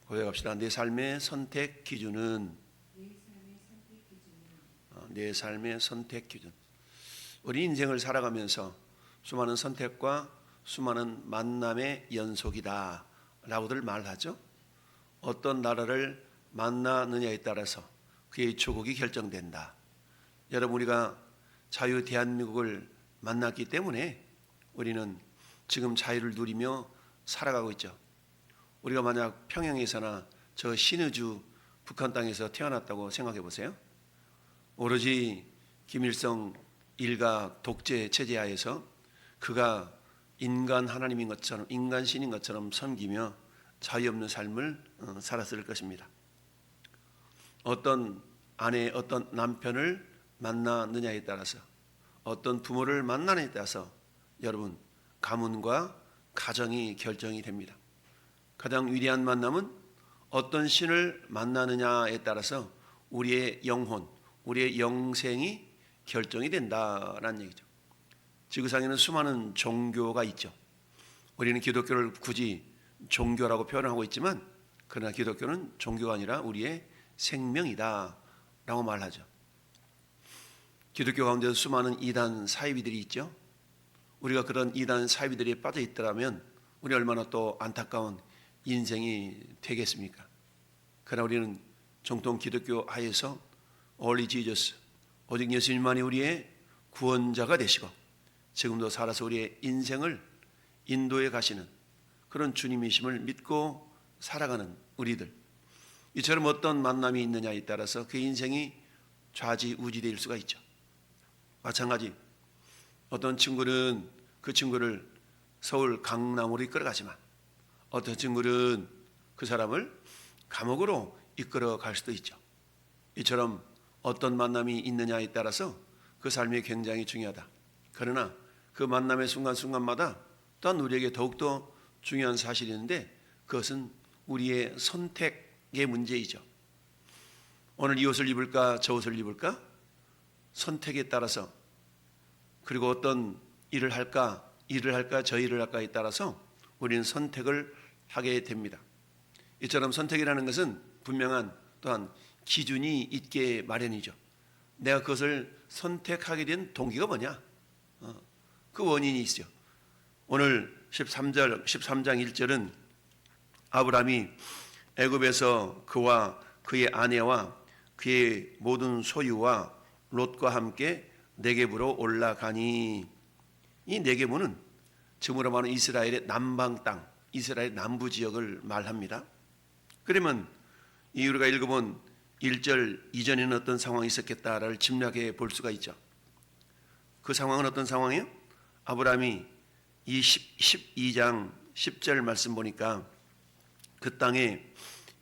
고백합시다. 내 삶의 선택 기준은 내 삶의 선택 기준. 우리 인생을 살아가면서 수많은 선택과 수많은 만남의 연속이다 라고들 말하죠. 어떤 나라를 만나느냐에 따라서 그의 조국이 결정된다. 여러분, 우리가 자유 대한민국을 만났기 때문에 우리는 지금 자유를 누리며 살아가고 있죠. 우리가 만약 평양에서나 저 신의주 북한 땅에서 태어났다고 생각해 보세요. 오로지 김일성 일가 독재 체제 하에서 그가 인간 하나님인 것처럼, 인간 신인 것처럼 섬기며 자유 없는 삶을 살았을 것입니다. 어떤 아내, 어떤 남편을 만나느냐에 따라서, 어떤 부모를 만나느냐에 따라서 여러분, 가문과 가정이 결정이 됩니다. 가장 위대한 만남은 어떤 신을 만나느냐에 따라서 우리의 영혼, 우리의 영생이 결정이 된다라는 얘기죠. 지구상에는 수많은 종교가 있죠. 우리는 기독교를 굳이 종교라고 표현하고 있지만, 그러나 기독교는 종교가 아니라 우리의 생명이다 라고 말하죠. 기독교 가운데 수많은 이단 사이비들이 있죠. 우리가 그런 이단 사이비들이 빠져 있더라면 우리 얼마나 또 안타까운 인생이 되겠습니까? 그러나 우리는 정통 기독교 하에서 Only Jesus, 오직 예수님만이 우리의 구원자가 되시고 지금도 살아서 우리의 인생을 인도해 가시는 그런 주님이심을 믿고 살아가는 우리들, 이처럼 어떤 만남이 있느냐에 따라서 그 인생이 좌지우지될 수가 있죠. 마찬가지, 어떤 친구는 그 친구를 서울 강남으로 이끌어가지만 어떤 친구는 그 사람을 감옥으로 이끌어 갈 수도 있죠. 이처럼 어떤 만남이 있느냐에 따라서 그 삶이 굉장히 중요하다. 그러나 그 만남의 순간순간마다 또한 우리에게 더욱더 중요한 사실이 있는데, 그것은 우리의 선택의 문제이죠. 오늘 이 옷을 입을까 저 옷을 입을까? 선택에 따라서, 그리고 어떤 일을 할까 저 일을 할까에 따라서 우리는 선택을 하게 됩니다. 이처럼 선택이라는 것은 분명한 또한 기준이 있게 마련이죠. 내가 그것을 선택하게 된 동기가 뭐냐? 그 원인이 있죠. 오늘 13장 1절은 아브라함이 애굽에서 그와 그의 아내와 그의 모든 소유와 롯과 함께 네겝으로 올라가니, 이 네겝은 지금으로 말하는 이스라엘의 남방 땅, 이스라엘 남부 지역을 말합니다. 그러면 이 우리가 읽어본 1절 이전에는 어떤 상황이 있었겠다를 짐작해 볼 수가 있죠. 그 상황은 어떤 상황이에요? 아브라함이 이 12장 10절 말씀 보니까 그 땅에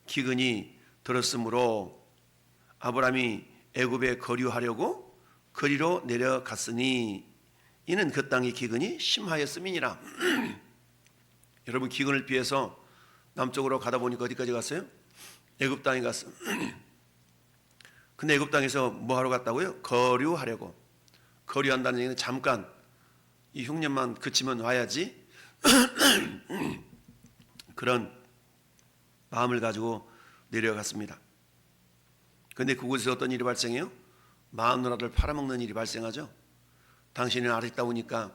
기근이 들었으므로 아브라함이 애굽에 거류하려고 거리로 내려갔으니 이는 그 땅의 기근이 심하였음이니라. 여러분, 기근을 피해서 남쪽으로 가다 보니까 어디까지 갔어요? 애굽 땅에 갔어. 근데 애굽 땅에서 뭐 하러 갔다고요? 거류하려고. 거류한다는 얘기는 잠깐 이 흉년만 그치면 와야지 그런 마음을 가지고 내려갔습니다. 근데 그곳에서 어떤 일이 발생해요? 마누라를 팔아먹는 일이 발생하죠. 당신은 아름다우니까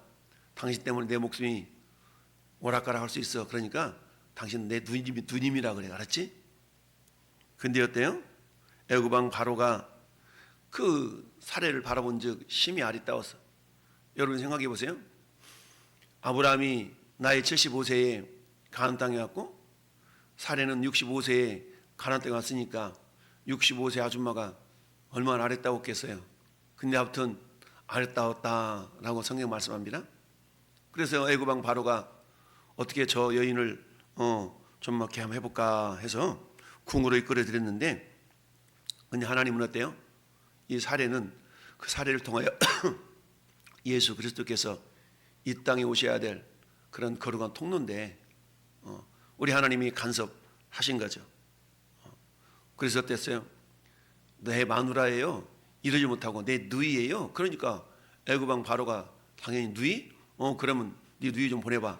당신 때문에 내 목숨이 오락가락 할 수 있어. 그러니까 당신 내 누님이라 그래. 알았지? 근데 어때요? 애굽 왕 바로가 그 사례를 바라본 즉 심히 아리따웠어. 여러분 생각해 보세요. 아브라함이 나이 75세에 가나안 땅에 왔고 사례는 65세에 가나안 땅에 왔으니까 65세 아줌마가 얼마나 아리따웠겠어요. 근데 아무튼 아리따웠다라고 성경 말씀합니다. 그래서 애굽 왕 바로가 어떻게 저 여인을 좀 이렇게 한번 해볼까 해서 궁으로 이끌어들였는데, 근데 하나님은 어때요? 이 사례는 그 사례를 통하여 예수 그리스도께서 이 땅에 오셔야 될 그런 거룩한 통로인데 우리 하나님이 간섭하신 거죠. 그래서 어땠어요? 내 마누라예요. 이러지 못하고 내 누이예요. 그러니까 애굽 왕 바로가 당연히 누이? 그러면 네 누이 좀 보내봐.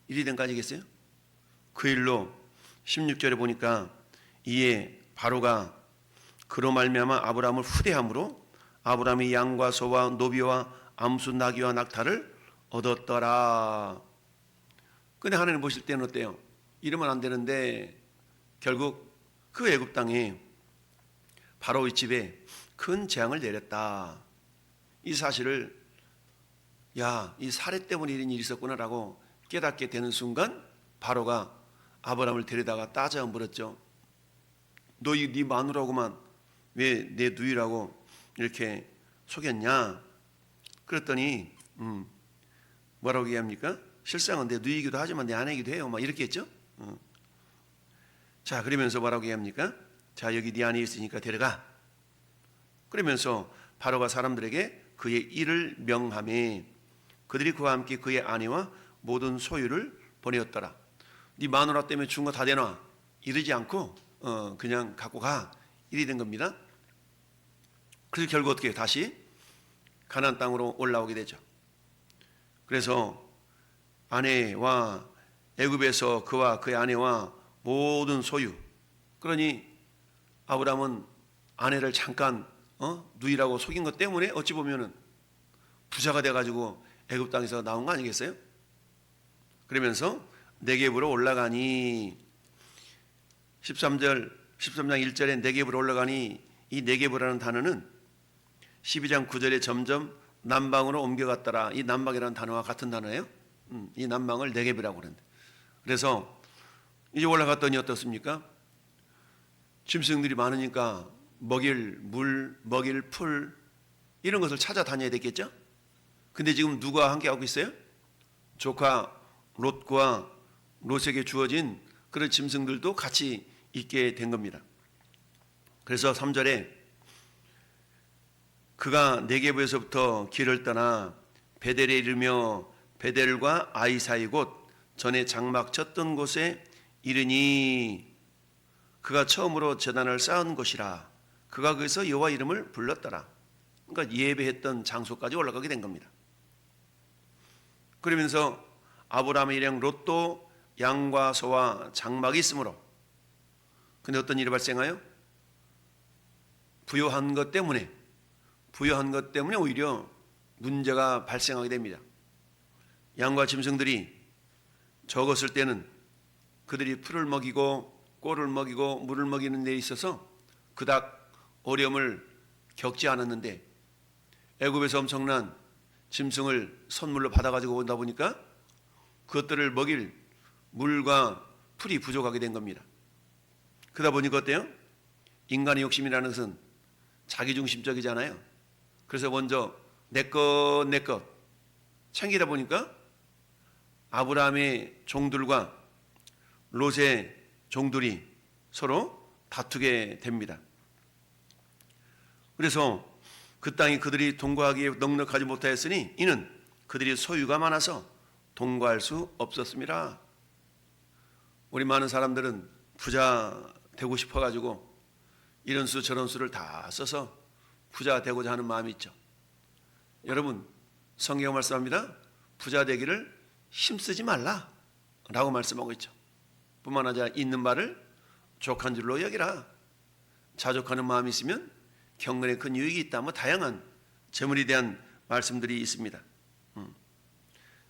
이리 된 거 아니겠어요? 그 일로 16절에 보니까 이에 바로가 그로 말미암아 아브라함을 후대함으로 아브라함이 양과 소와 노비와 암수 나귀와 낙타를 얻었더라. 근데 하나님 보실 때는 어때요? 이러면 안 되는데 결국 그 애굽 땅에 바로의 집에 큰 재앙을 내렸다. 이 사실을 이 살해 때문에 이런 일이 있었구나라고 깨닫게 되는 순간 바로가 아브라함을 데려다가 따져 물었죠. 너 네 마누라고만 왜 내 누이라고 이렇게 속였냐? 그랬더니 뭐라고 얘기합니까? 실상은 내 누이기도 하지만 내 아내이기도 해요. 막 이렇게 했죠. 자, 그러면서 뭐라고 얘기합니까? 자, 여기 네 아내 있으니까 데려가. 그러면서 바로가 사람들에게 그의 일을 명하매 그들이 그와 함께 그의 아내와 모든 소유를 보내었더라. 네 마누라 때문에 준 거 다 내놔. 이러지 않고 그냥 갖고 가. 이리 된 겁니다. 그래서 결국 어떻게 다시 가나안 땅으로 올라오게 되죠. 그래서 아내와 애굽에서 그와 그의 아내와 모든 소유. 그러니 아브라함은 아내를 잠깐 누이라고 속인 것 때문에 어찌 보면은 부자가 돼가지고 애굽 땅에서 나온 거 아니겠어요? 그러면서 네겝으로 올라가니 13장 1절에 네겝으로 올라가니 이 네겝이라는 단어는 12장 9절에 점점 남방으로 옮겨갔더라. 이 남방이라는 단어와 같은 단어예요. 이 남방을 네겝이라고 그러는데, 그래서 이제 올라갔더니 어떻습니까? 짐승들이 많으니까 먹일 물, 먹일 풀 이런 것을 찾아다녀야 되겠죠. 근데 지금 누가 함께 하고 있어요? 조카 롯과 롯에게 주어진 그런 짐승들도 같이 있게 된 겁니다. 그래서 3절에 그가 네겝에서부터 길을 떠나 베델에 이르며 베델과 아이 사이 곳 전에 장막 쳤던 곳에 이르니 그가 처음으로 제단을 쌓은 곳이라. 그가 거기서 여호와 이름을 불렀더라. 그러니까 예배했던 장소까지 올라가게 된 겁니다. 그러면서 아브라함의 일행 롯도 양과 소와 장막이 있으므로, 근데 어떤 일이 발생하여? 부요한 것 때문에 오히려 문제가 발생하게 됩니다. 양과 짐승들이 적었을 때는 그들이 풀을 먹이고 꼴을 먹이고 물을 먹이는 데 있어서 그닥 어려움을 겪지 않았는데 애굽에서 엄청난 짐승을 선물로 받아가지고 온다 보니까 그것들을 먹일 물과 풀이 부족하게 된 겁니다. 그러다 보니까 어때요? 인간의 욕심이라는 것은 자기중심적이잖아요. 그래서 먼저 내 것 챙기다 보니까 아브라함의 종들과 롯의 종들이 서로 다투게 됩니다. 그래서 그 땅이 그들이 동거하기에 넉넉하지 못하였으니 이는 그들이 소유가 많아서 동거할 수 없었습니다. 우리 많은 사람들은 부자 되고 싶어가지고 이런 수 저런 수를 다 써서 부자 되고자 하는 마음이 있죠. 여러분, 성경 말씀합니다. 부자 되기를 힘쓰지 말라라고 말씀하고 있죠. 뿐만 아니라 있는 바를 족한 줄로 여기라. 자족하는 마음이 있으면 경건에 큰 유익이 있다. 다양한 재물에 대한 말씀들이 있습니다.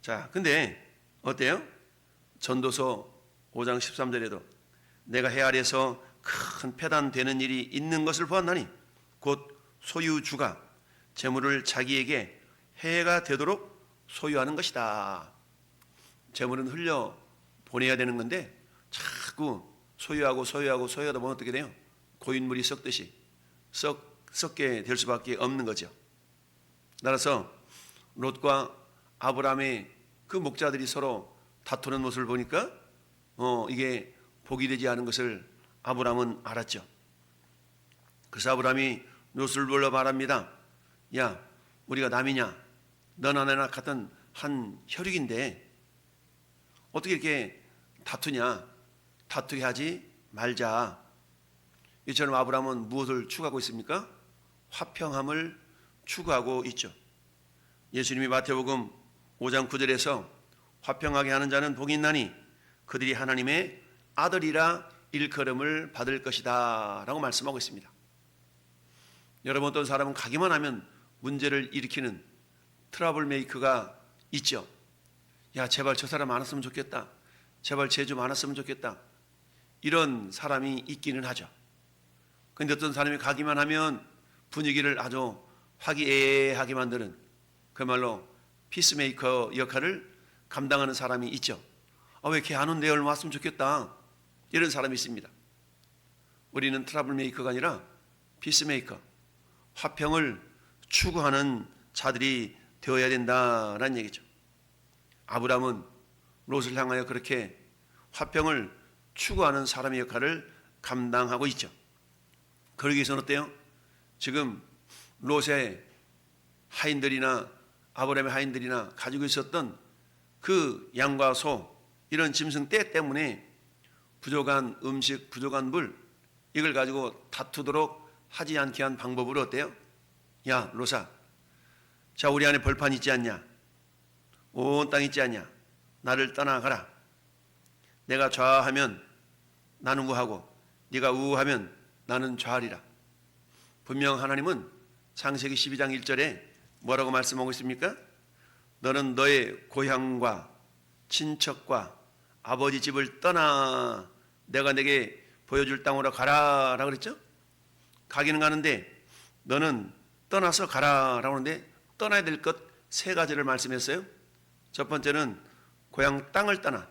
자, 근데 어때요? 전도서 5장 13절에도 내가 해 아래서 큰 패단되는 일이 있는 것을 보았나니 곧 소유주가 재물을 자기에게 해가 되도록 소유하는 것이다. 재물은 흘려 보내야 되는 건데 자꾸 소유하다 보면 어떻게 돼요? 고인물이 썩듯이 썩게 될 수밖에 없는 거죠. 따라서 롯과 아브라함의 그 목자들이 서로 다투는 모습을 보니까 이게 복이 되지 않은 것을 아브라함은 알았죠. 그래서 아브라함이 롯을 불러 말합니다. 야, 우리가 남이냐? 너나 나나 같은 한 혈육인데 어떻게 이렇게 다투냐? 다투게 하지 말자. 이처럼 아브라함은 무엇을 추구하고 있습니까? 화평함을 추구하고 있죠. 예수님이 마태복음 5장 9절에서 화평하게 하는 자는 복이 있나니 그들이 하나님의 아들이라 일컬음을 받을 것이다 라고 말씀하고 있습니다. 여러분, 어떤 사람은 가기만 하면 문제를 일으키는 트러블 메이커가 있죠. 야, 제발 저 사람 안 왔으면 좋겠다. 제발 제주 많았으면 좋겠다. 이런 사람이 있기는 하죠. 그런데 어떤 사람이 가기만 하면 분위기를 아주 화기애애하게 만드는, 그야말로 피스메이커 역할을 감당하는 사람이 있죠. 왜 걔 안 온대? 얼마 왔으면 좋겠다. 이런 사람이 있습니다. 우리는 트러블 메이커가 아니라 피스메이커, 화평을 추구하는 자들이 되어야 된다라는 얘기죠. 아브라함은 롯을 향하여 그렇게 화평을 추구하는 사람의 역할을 감당하고 있죠. 그러기 위해서는 어때요? 지금 롯의 하인들이나 아브라함의 하인들이나 가지고 있었던 그 양과 소, 이런 짐승 떼 때문에 부족한 음식, 부족한 물, 이걸 가지고 다투도록 하지 않게 한 방법으로 어때요? 야, 롯아, 자, 우리 안에 벌판 있지 않냐? 온 땅 있지 않냐? 나를 떠나가라. 내가 좌하면 나는 우하고 네가 우하면 나는 좌하리라. 분명 하나님은 창세기 12장 1절에 뭐라고 말씀하고 있습니까? 너는 너의 고향과 친척과 아버지 집을 떠나 내가 내게 보여줄 땅으로 가라 라고 그랬죠? 가기는 가는데 너는 떠나서 가라 라고 하는데 떠나야 될 것 세 가지를 말씀했어요. 첫 번째는 고향 땅을 떠나,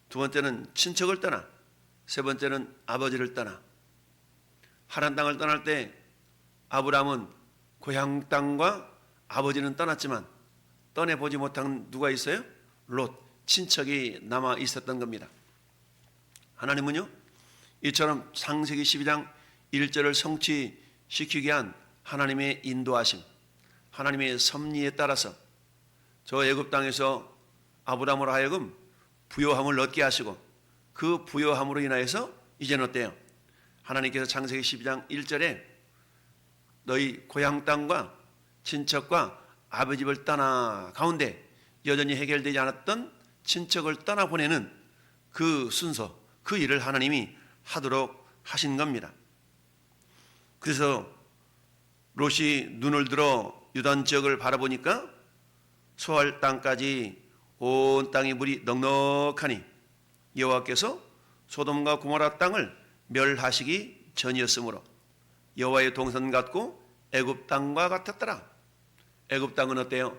두 번째는 친척을 떠나, 세 번째는 아버지를 떠나. 하란 땅을 떠날 때 아브라함은 고향 땅과 아버지는 떠났지만 떠내보지 못한 누가 있어요? 롯, 친척이 남아 있었던 겁니다. 하나님은요, 이처럼 창세기 12장 1절을 성취시키게 한 하나님의 인도하심, 하나님의 섭리에 따라서 저 애굽 땅에서 아브라함으로 하여금 부요함을 얻게 하시고 그 부요함으로 인하여서 이제는 어때요? 하나님께서 창세기 12장 1절에 너희 고향 땅과 친척과 아버지 집을 떠나 가운데 여전히 해결되지 않았던 친척을 떠나보내는 그 순서, 그 일을 하나님이 하도록 하신 겁니다. 그래서 롯이 눈을 들어 유단 지역을 바라보니까 소알 땅까지 온 땅의 물이 넉넉하니 여호와께서 소돔과 고모라 땅을 멸하시기 전이었으므로 여호와의 동선 같고 애굽 땅과 같았더라. 애굽 땅은 어때요?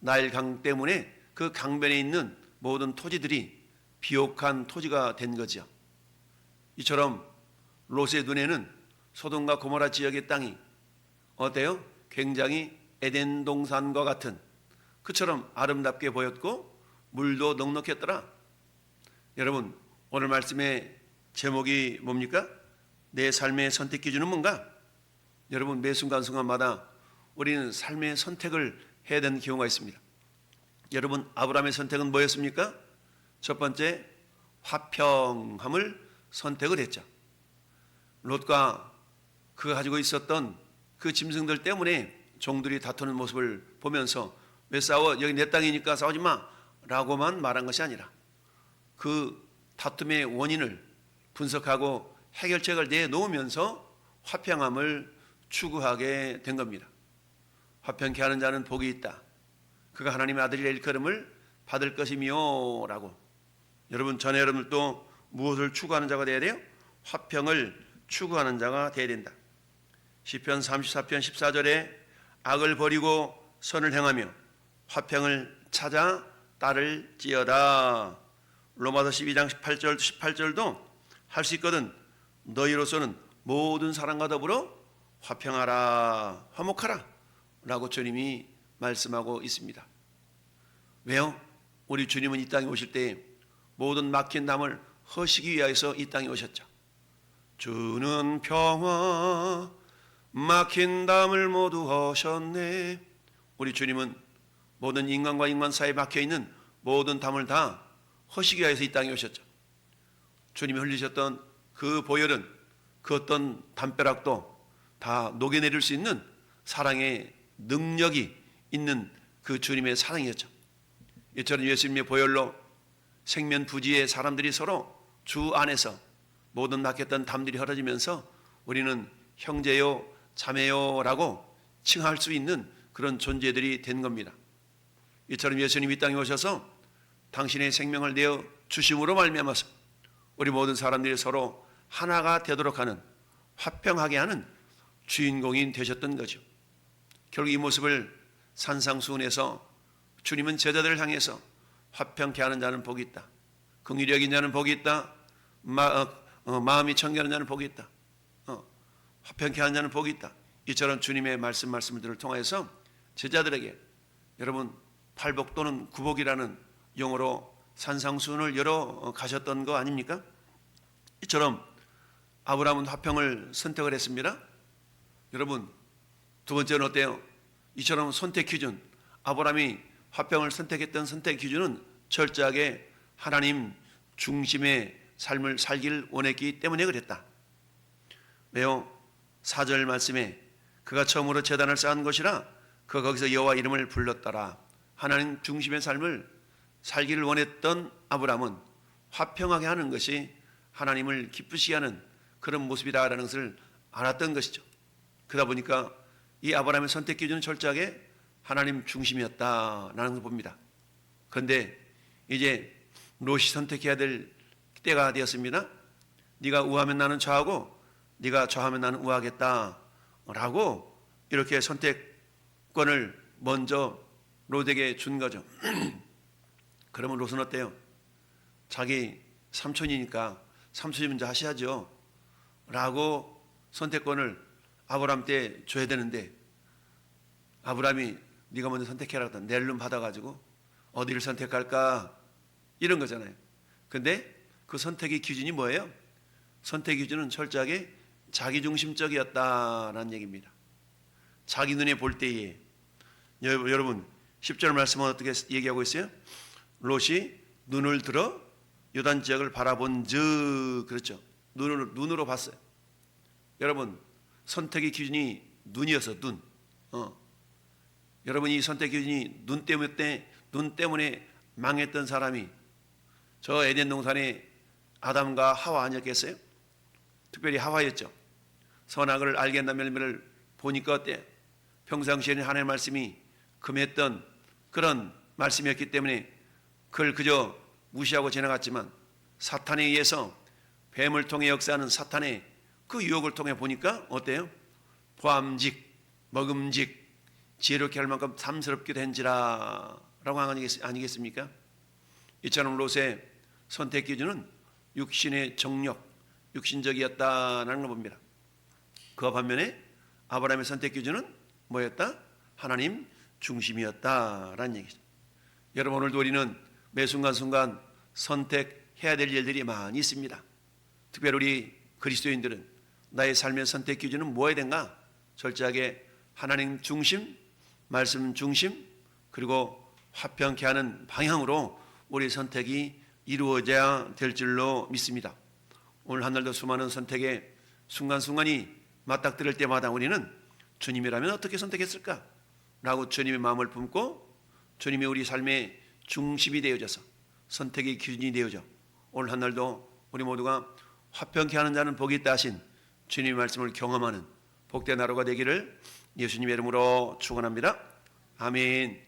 나일강 때문에 그 강변에 있는 모든 토지들이 비옥한 토지가 된 거죠. 이처럼 롯의 눈에는 소돔과 고모라 지역의 땅이 어때요? 굉장히 에덴 동산과 같은 그처럼 아름답게 보였고 물도 넉넉했더라. 여러분, 오늘 말씀의 제목이 뭡니까? 내 삶의 선택 기준은 뭔가? 여러분, 매 순간순간마다 우리는 삶의 선택을 해야 되는 경우가 있습니다. 여러분, 아브라함의 선택은 뭐였습니까? 첫 번째, 화평함을 선택을 했죠. 롯과 그가 가지고 있었던 그 짐승들 때문에 종들이 다투는 모습을 보면서 왜 싸워? 여기 내 땅이니까 싸우지 마 라고만 말한 것이 아니라 그 다툼의 원인을 분석하고 해결책을 내놓으면서 화평함을 추구하게 된 겁니다. 화평케 하는 자는 복이 있다. 그가 하나님의 아들이라 일컬음을 받을 것이며 라고. 여러분, 전에 여러분들도 무엇을 추구하는 자가 되어야 돼요? 화평을 추구하는 자가 되어야 된다. 시편 34편 14절에 악을 버리고 선을 행하며 화평을 찾아 따를지어다. 로마서 12장 18절도 할 수 있거든 너희로서는 모든 사람과 더불어 화평하라, 화목하라 라고 주님이 말씀하고 있습니다. 왜요? 우리 주님은 이 땅에 오실 때 모든 막힌 담을 허시기 위하여서 이 땅에 오셨죠. 주는 평화 막힌 담을 모두 허셨네. 우리 주님은 모든 인간과 인간 사이에 막혀있는 모든 담을 다 허시기 위해서 이 땅에 오셨죠. 주님이 흘리셨던 그 보혈은 그 어떤 담벼락도 다 녹여내릴 수 있는 사랑의 능력이 있는 그 주님의 사랑이었죠. 이처럼 예수님의 보혈로 생면 부지의 사람들이 서로 주 안에서 모든 막혔던 담들이 헐어지면서 우리는 형제요 자매요라고 칭할 수 있는 그런 존재들이 된 겁니다. 이처럼 예수님이 이 땅에 오셔서 당신의 생명을 내어 주심으로 말미암아서 우리 모든 사람들이 서로 하나가 되도록 하는, 화평하게 하는 주인공이 되셨던 거죠. 결국 이 모습을 산상수훈에서 주님은 제자들을 향해서 화평케 하는 자는 복이 있다, 긍휼히 여긴 자는 복이 있다, 마음이 청결한 자는 복이 있다, 화평케 하는 자는 복이 있다. 이처럼 주님의 말씀들을 통해서 제자들에게 여러분 팔복 또는 구복이라는 용어로 산상수훈을 열어 가셨던 거 아닙니까? 이처럼 아브라함은 화평을 선택을 했습니다. 여러분 두 번째는 어때요? 이처럼 선택 기준, 아브라함이 화평을 선택했던 선택 기준은 철저하게 하나님 중심의 삶을 살길 원했기 때문에 그랬다. 왜요? 4절 말씀에 그가 처음으로 제단을 쌓은 것이라 그가 거기서 여호와 이름을 불렀더라. 하나님 중심의 삶을 살기를 원했던 아브라함은 화평하게 하는 것이 하나님을 기쁘시게 하는 그런 모습이다라는 것을 알았던 것이죠. 그러다 보니까 이 아브라함의 선택 기준은 철저하게 하나님 중심이었다라는 것을 봅니다. 그런데 이제 롯이 선택해야 될 때가 되었습니다. 네가 우하면 나는 좌하고 네가 좌하면 나는 우하겠다라고 이렇게 선택권을 먼저 롯에게 준 거죠. 그러면 롯은 어때요? 자기 삼촌이니까 삼촌이 먼저 하셔야죠 라고 선택권을 아브라함 때 줘야 되는데, 아브라함이 네가 먼저 선택해라 했더니 낼름 받아가지고 어디를 선택할까 이런 거잖아요. 근데 그 선택의 기준이 뭐예요? 선택 기준은 철저하게 자기중심적이었다라는 얘기입니다. 자기 눈에 볼 때에, 여러분 10절 말씀은 어떻게 얘기하고 있어요? 롯이 눈을 들어 요단 지역을 바라본 즉, 그렇죠. 눈으로 봤어요. 여러분 선택의 기준이 눈이어서 눈. 여러분 이 선택 기준이 눈 때문에 망했던 사람이 저 에덴 동산에 아담과 하와 아니었겠어요? 특별히 하와였죠. 선악을 알게 한다는 열매를 보니까 어때요? 평상시에는 하나님의 말씀이 금했던 그런 말씀이었기 때문에 그걸 그저 무시하고 지나갔지만 사탄에 의해서 뱀을 통해 역사하는 사탄의 그 유혹을 통해 보니까 어때요? 보암직, 먹음직, 지혜롭게 할 만큼 탐스럽게 된지라 라고 아니겠습니까? 이처럼 롯의 선택 기준은 육신의 정력, 육신적이었다는 걸 봅니다. 그와 반면에 아브라함의 선택 기준은 뭐였다? 하나님 중심이었다라는 얘기죠. 여러분 오늘도 우리는 매 순간순간 선택해야 될 일들이 많이 있습니다. 특별히 우리 그리스도인들은 나의 삶의 선택 기준은 뭐해야 되는가? 철저하게 하나님 중심, 말씀 중심, 그리고 화평케 하는 방향으로 우리 선택이 이루어져야 될 줄로 믿습니다. 오늘 한날도 수많은 선택의 순간순간이 맞닥뜨릴 때마다 우리는 주님이라면 어떻게 선택했을까? 라고 주님의 마음을 품고 주님이 우리 삶의 중심이 되어져서 선택의 기준이 되어져 오늘 한날도 우리 모두가 화평케 하는 자는 복이 있다 하신 주님의 말씀을 경험하는 복된 하루가 되기를 예수님의 이름으로 축원합니다. 아멘.